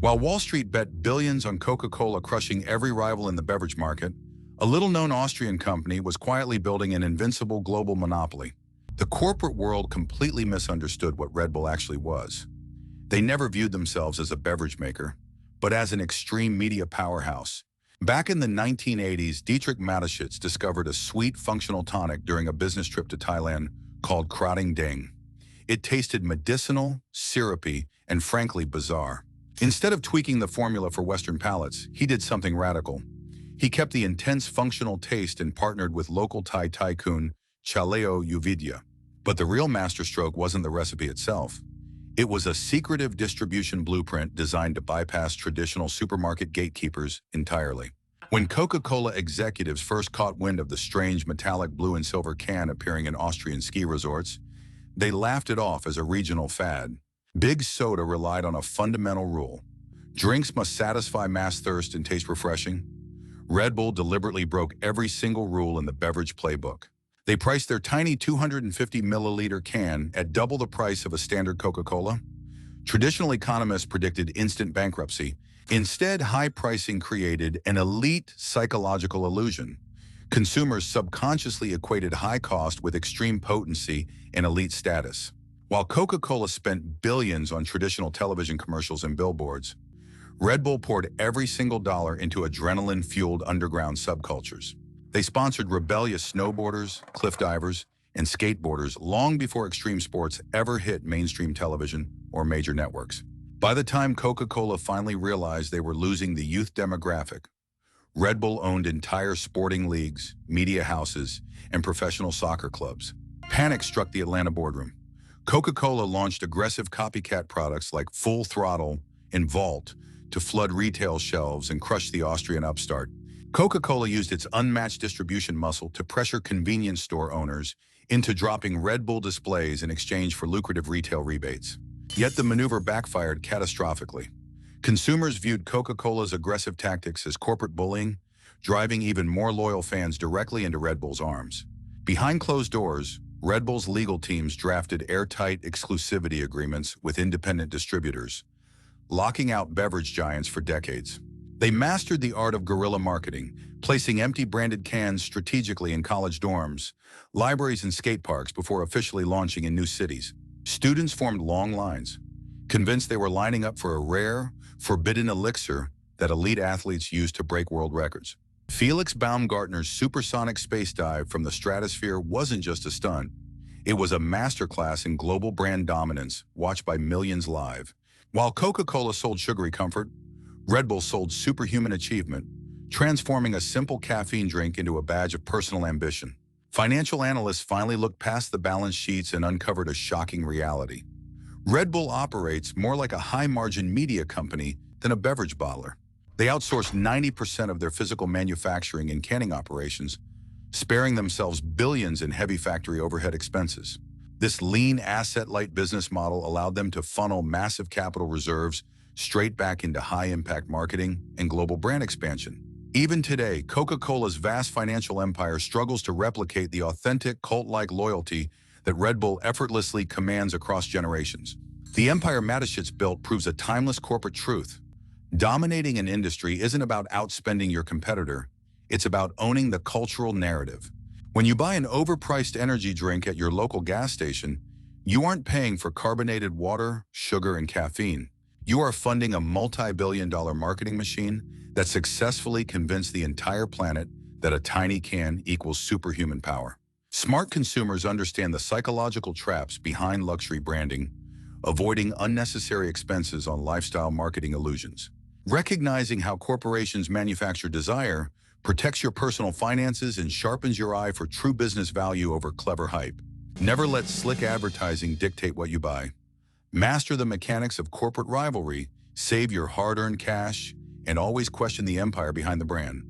While Wall Street bet billions on Coca-Cola crushing every rival in the beverage market, a little-known Austrian company was quietly building an invincible global monopoly. The corporate world completely misunderstood what Red Bull actually was. They never viewed themselves as a beverage maker, but as an extreme media powerhouse. Back in the 1980s, Dietrich Mateschitz discovered a sweet, functional tonic during a business trip to Thailand called Krating Ding. It tasted medicinal, syrupy, and frankly bizarre. Instead of tweaking the formula for Western palates, he did something radical. He kept the intense functional taste and partnered with local Thai tycoon Chaleo Uvidya. But the real masterstroke wasn't the recipe itself. It was a secretive distribution blueprint designed to bypass traditional supermarket gatekeepers entirely. When Coca-Cola executives first caught wind of the strange metallic blue and silver can appearing in Austrian ski resorts, they laughed it off as a regional fad. Big Soda relied on a fundamental rule. Drinks must satisfy mass thirst and taste refreshing. Red Bull deliberately broke every single rule in the beverage playbook. They priced their tiny 250 milliliter can at double the price of a standard Coca-Cola. Traditional economists predicted instant bankruptcy. Instead, high pricing created an elite psychological illusion. Consumers subconsciously equated high cost with extreme potency and elite status. While Coca-Cola spent billions on traditional television commercials and billboards, Red Bull poured every single dollar into adrenaline-fueled underground subcultures. They sponsored rebellious snowboarders, cliff divers, and skateboarders long before extreme sports ever hit mainstream television or major networks. By the time Coca-Cola finally realized they were losing the youth demographic, Red Bull owned entire sporting leagues, media houses, and professional soccer clubs. Panic struck the Atlanta boardroom. Coca-Cola launched aggressive copycat products like Full Throttle and Vault to flood retail shelves and crush the Austrian upstart. Coca-Cola used its unmatched distribution muscle to pressure convenience store owners into dropping Red Bull displays in exchange for lucrative retail rebates. Yet the maneuver backfired catastrophically. Consumers viewed Coca-Cola's aggressive tactics as corporate bullying, driving even more loyal fans directly into Red Bull's arms. Behind closed doors, Red Bull's legal teams drafted airtight exclusivity agreements with independent distributors, locking out beverage giants for decades. They mastered the art of guerrilla marketing, placing empty branded cans strategically in college dorms, libraries, and skate parks before officially launching in new cities. Students formed long lines, convinced they were lining up for a rare, forbidden elixir that elite athletes used to break world records. Felix Baumgartner's supersonic space dive from the stratosphere wasn't just a stunt. It was a masterclass in global brand dominance, watched by millions live. While Coca-Cola sold sugary comfort, Red Bull sold superhuman achievement, transforming a simple caffeine drink into a badge of personal ambition. Financial analysts finally looked past the balance sheets and uncovered a shocking reality. Red Bull operates more like a high-margin media company than a beverage bottler. They outsource 90% of their physical manufacturing and canning operations, sparing themselves billions in heavy factory overhead expenses. This lean, asset-light business model allowed them to funnel massive capital reserves straight back into high-impact marketing and global brand expansion. Even today, Coca-Cola's vast financial empire struggles to replicate the authentic, cult-like loyalty that Red Bull effortlessly commands across generations. The empire Mateschitz built proves a timeless corporate truth. Dominating an industry isn't about outspending your competitor. It's about owning the cultural narrative. When you buy an overpriced energy drink at your local gas station, you aren't paying for carbonated water, sugar, and caffeine. You are funding a multi-billion-dollar marketing machine that successfully convinced the entire planet that a tiny can equals superhuman power. Smart consumers understand the psychological traps behind luxury branding, avoiding unnecessary expenses on lifestyle marketing illusions. Recognizing how corporations manufacture desire protects your personal finances and sharpens your eye for true business value over clever hype. Never let slick advertising dictate what you buy. Master the mechanics of corporate rivalry, save your hard-earned cash, and always question the empire behind the brand.